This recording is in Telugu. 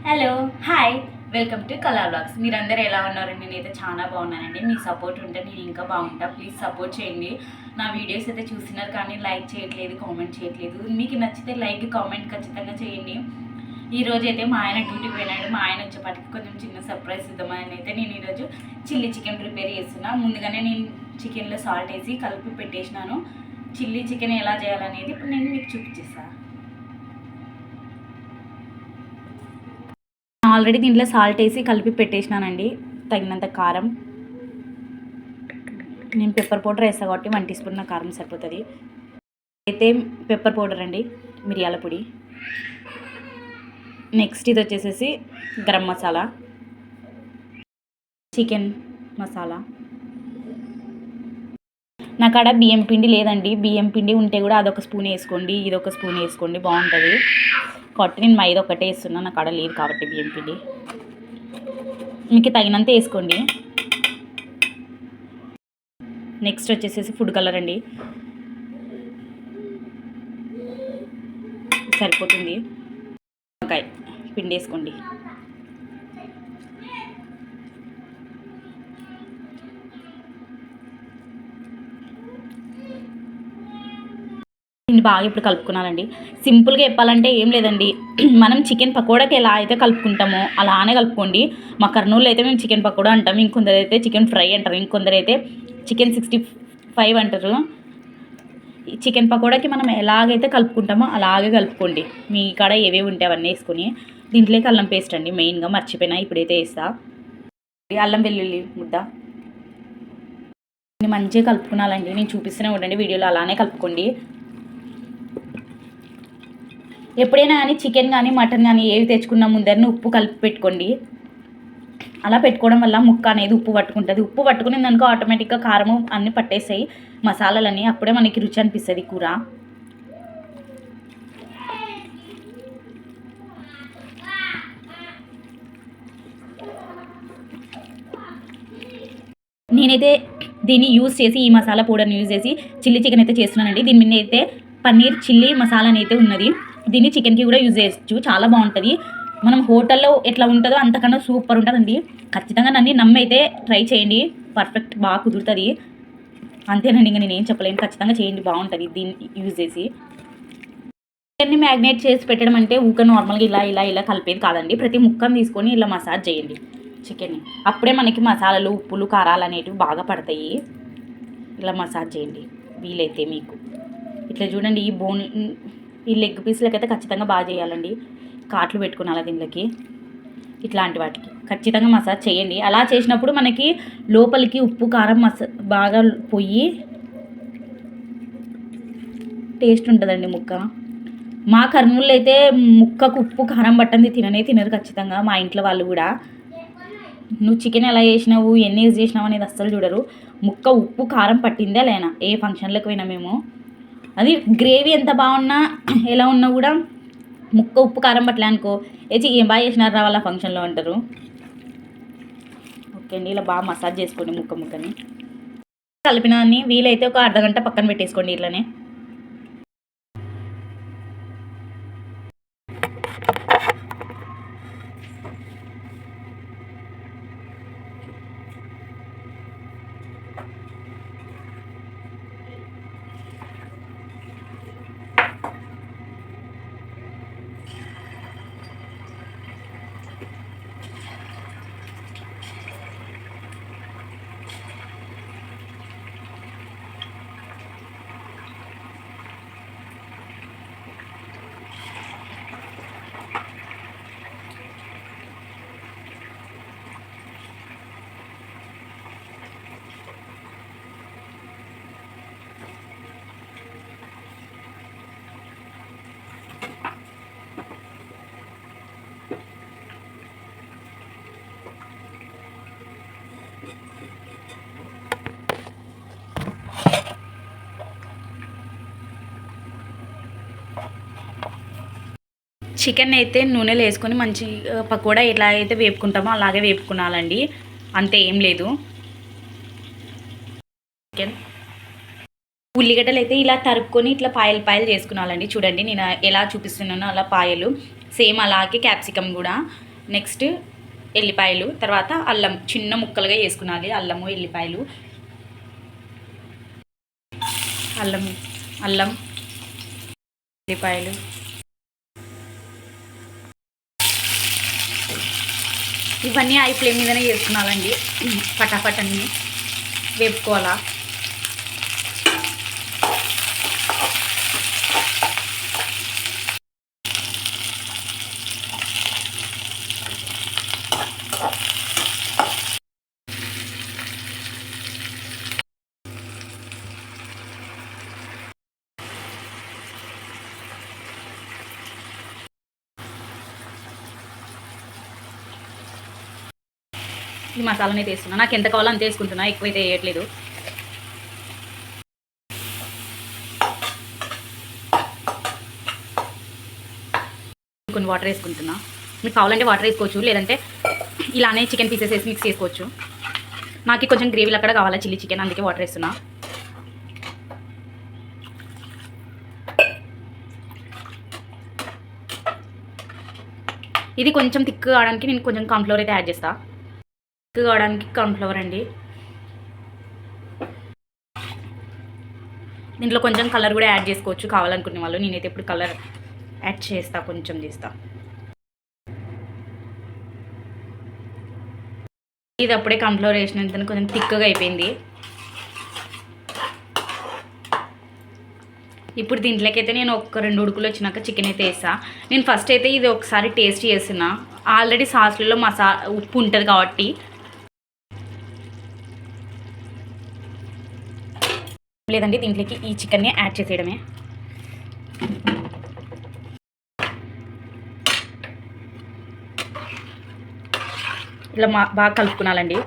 హలో హాయ్ వెల్కమ్ టు కళా బ్లాగ్స్. మీరందరూ ఎలా ఉన్నారండి? నేనైతే చాలా బాగున్నానండి. మీ సపోర్ట్ ఉంటే నేను ఇంకా బాగుంటా. ప్లీజ్ సపోర్ట్ చేయండి. నా వీడియోస్ అయితే చూస్తున్నారు కానీ లైక్ చేయట్లేదు, కామెంట్ చేయట్లేదు. మీకు నచ్చితే లైక్ కామెంట్ ఖచ్చితంగా చేయండి. ఈరోజు అయితే మా ఆయన డ్యూటీకి వెళ్ళాడు. మా ఆయన వచ్చేపాటికి కొంచెం చిన్న సర్ప్రైజ్ ఇద్దామని అయితే నేను ఈరోజు చిల్లీ చికెన్ ప్రిపేర్ చేస్తున్నా. ముందుగానే నేను చికెన్లో సాల్ట్ వేసి కలిపి పెట్టేసినాను. చిల్లీ చికెన్ ఎలా చేయాలనేది ఇప్పుడు నేను మీకు చూపించేస్తాను. ఆల్రెడీ దీంట్లో సాల్ట్ వేసి కలిపి పెట్టేసినానండి. తగినంత కారం, నేను పెప్పర్ పౌడర్ వేస్తాను కాబట్టి 1 టీ స్పూన్ కారం సరిపోతుంది. అయితే పెప్పర్ పౌడర్ అండి, మిరియాల పొడి. నెక్స్ట్ ఇది వచ్చేసేసి గరం మసాలా, చికెన్ మసాలా. నా కాడ బియ్యం పిండి లేదండి. బియ్యం పిండి ఉంటే కూడా అదొక స్పూన్ వేసుకోండి, ఇదొక స్పూన్ వేసుకోండి, బాగుంటుంది. కాబట్టి నేను మైదా ఒక్కటే వేస్తున్నా, నా కాడ లేదు కాబట్టి బియ్యం పిండి. మీకు తగినంత వేసుకోండి. నెక్స్ట్ వచ్చేసేసి ఫుడ్ కలర్ అండి, సరిపోతుంది. నిమ్మకాయ పిండి వేసుకోండి. దీన్ని బాగా ఇప్పుడు కలుపుకున్నానండి. సింపుల్గా చెప్పాలంటే ఏం లేదండి, మనం చికెన్ పకోడాకి ఎలా అయితే కలుపుకుంటామో అలానే కలుపుకోండి. మా కర్నూలులో అయితే మేము చికెన్ పకోడా అంటాం, ఇంకొందరు అయితే చికెన్ ఫ్రై అంటారు, ఇంకొందరు అయితే చికెన్ 65 అంటారు. చికెన్ పకోడాకి మనం ఎలాగైతే కలుపుకుంటామో అలాగే కలుపుకోండి. మీ కాడ ఏవేవి ఉంటే అవన్నీ వేసుకొని దీంట్లోకి అల్లం పేస్ట్ అండి, మెయిన్గా మర్చిపోయినా ఇప్పుడైతే వేస్తా. అల్లం వెల్లుల్లి ముద్ద మంచిగా కలుపుకున్నాలండి. నేను చూపిస్తూనే ఉండండి వీడియోలో, అలానే కలుపుకోండి. ఎప్పుడైనా కానీ చికెన్ కానీ మటన్ కానీ ఏవి తెచ్చుకున్న ముందరని ఉప్పు కలిపి పెట్టుకోండి. అలా పెట్టుకోవడం వల్ల ముక్క అనేది ఉప్పు పట్టుకుంటుంది. ఉప్పు పట్టుకుని అనుకో ఆటోమేటిక్గా కారము అన్నీ పట్టేస్తాయి, మసాలాలన్నీ. అప్పుడే మనకి రుచి అనిపిస్తుంది కూర. నేనైతే దీన్ని యూజ్ చేసి, ఈ మసాలా పౌడర్ని యూజ్ చేసి చిల్లీ చికెన్ అయితే చేస్తున్నానండి. దీని మీద అయితే పన్నీర్ చిల్లీ మసాలా అయితే ఉన్నది. దీన్ని చికెన్కి కూడా యూజ్ చేయొచ్చు, చాలా బాగుంటుంది. మనం హోటల్లో ఎట్లా ఉంటుందో అంతకన్నా సూపర్ ఉంటుందండి. ఖచ్చితంగా నన్ను నమ్మైతే ట్రై చేయండి, పర్ఫెక్ట్ బాగా కుదురుతుంది. అంతేనండి, ఇంకా నేనేం చెప్పలేను. ఖచ్చితంగా చేయండి, బాగుంటుంది దీన్ని యూజ్ చేసి. చికెన్ని మ్యాగ్నేట్ చేసి పెట్టడం అంటే ఊక నార్మల్గా ఇలా ఇలా ఇలా కలిపేది కాదండి. ప్రతి ముక్కను తీసుకొని ఇలా మసాజ్ చేయండి చికెన్ని. అప్పుడే మనకి మసాలాలు, ఉప్పులు, కారాలు అనేటివి బాగా పడతాయి. ఇలా మసాజ్ చేయండి వీలైతే మీకు. ఇట్లా చూడండి, ఈ బోన్, ఈ లెగ్ పీస్లకైతే ఖచ్చితంగా బాగా చేయాలండి. కాట్లు పెట్టుకున్నాలా దీనికి, ఇట్లాంటి వాటికి ఖచ్చితంగా మసాజ్ చేయండి. అలా చేసినప్పుడు మనకి లోపలికి ఉప్పు కారం బాగా పోయి టేస్ట్ ఉంటుందండి ముక్క. మా కర్నూలులో అయితే ముక్కకు ఉప్పు కారం పట్టంది తినరు ఖచ్చితంగా, మా ఇంట్లో వాళ్ళు కూడా. నువ్వు చికెన్ ఎలా చేసినావు, ఎన్ని యూజ్ చేసినావు అనేది అస్సలు చూడరు. ముక్క ఉప్పు కారం పట్టిందా లేనా, ఏ ఫంక్షన్లకు పోయినా మేము. అది గ్రేవీ ఎంత బాగున్నా ఎలా ఉన్నా కూడా ముక్క ఉప్పు కారం పట్టలే అనుకో, ఏం బాగా చేసినారు రా వాళ్ళ ఫంక్షన్లో అంటారు. ఓకే అండి, ఇలా బాగా మసాజ్ చేసుకోండి ముక్కని. కలిపినాన్ని వీలైతే ఒక అర్ధగంట పక్కన పెట్టేసుకోండి ఇట్లనే. చికెన్ అయితే నూనెలో వేసుకొని మంచి పకోడా ఎలా అయితే వేపుకుంటామో అలాగే వేపుకునాలండి, అంతే, ఏం లేదు. చికెన్ ఉల్లిగడ్డలు అయితే ఇలా తరుక్కొని ఇట్లా పాయలు చేసుకునాలండి. చూడండి నేను ఎలా చూపిస్తున్నానో అలా పాయలు, సేమ్ అలాగే క్యాప్సికమ్ కూడా నెక్స్ట్ ఎల్లిపాయలు, తర్వాత అల్లం చిన్న ముక్కలుగా వేసుకున్నాలి. అల్లము ఎల్లిపాయలు, అల్లం అల్లం ఎల్లిపాయలు, ఇవన్నీ హై ఫ్లేమ్ మీదనే వేసుకున్నాలండి. ఫటాఫట్ అన్నీ వేపుకోవాలా. ఈ మసాలాని వేస్తున్నా. నాకు ఎంత కావాలో అంత వేసుకుంటున్నా, ఎక్కువైతే వేయట్లేదు. కొన్ని వాటర్ వేసుకుంటున్నా. మీకు కావాలంటే వాటర్ వేసుకోవచ్చు, లేదంటే ఇలానే చికెన్ పీసెస్ వేసి మిక్స్ చేసుకోవచ్చు. నాకు కొంచెం గ్రేవీలు అక్కడ కావాలా చిల్లీ చికెన్, అందుకే వాటర్ వేస్తున్నా. ఇది కొంచెం థిక్ కావడానికి నేను కొంచెం కార్న్‌ఫ్లోర్ అయితే యాడ్ చేస్తా. థిక్ కావడానికి కార్న్‌ఫ్లోర్ అండి. దీంట్లో కొంచెం కలర్ కూడా యాడ్ చేసుకోవచ్చు కావాలనుకునే వాళ్ళు. నేనైతే ఇప్పుడు కలర్ యాడ్ చేస్తా, కొంచెం చేస్తా. ఇది అప్పుడే కార్న్‌ఫ్లోర్ వేసినంత కొంచెం థిక్గా అయిపోయింది. ఇప్పుడు దీంట్లోకి అయితే నేను ఒక 2 ఉడుకులు వచ్చినాక చికెన్ అయితే వేసా. నేను ఫస్ట్ అయితే ఇది ఒకసారి టేస్ట్ చేస్తున్నా. ఆల్రెడీ సాస్లలో ఉప్పు ఉంటుంది కాబట్టి. లేదండి, దీంట్లోకి ఈ చికెన్ని యాడ్ చేసేయడమే. ఇలా బాగా కలుపుకున్నాలండి.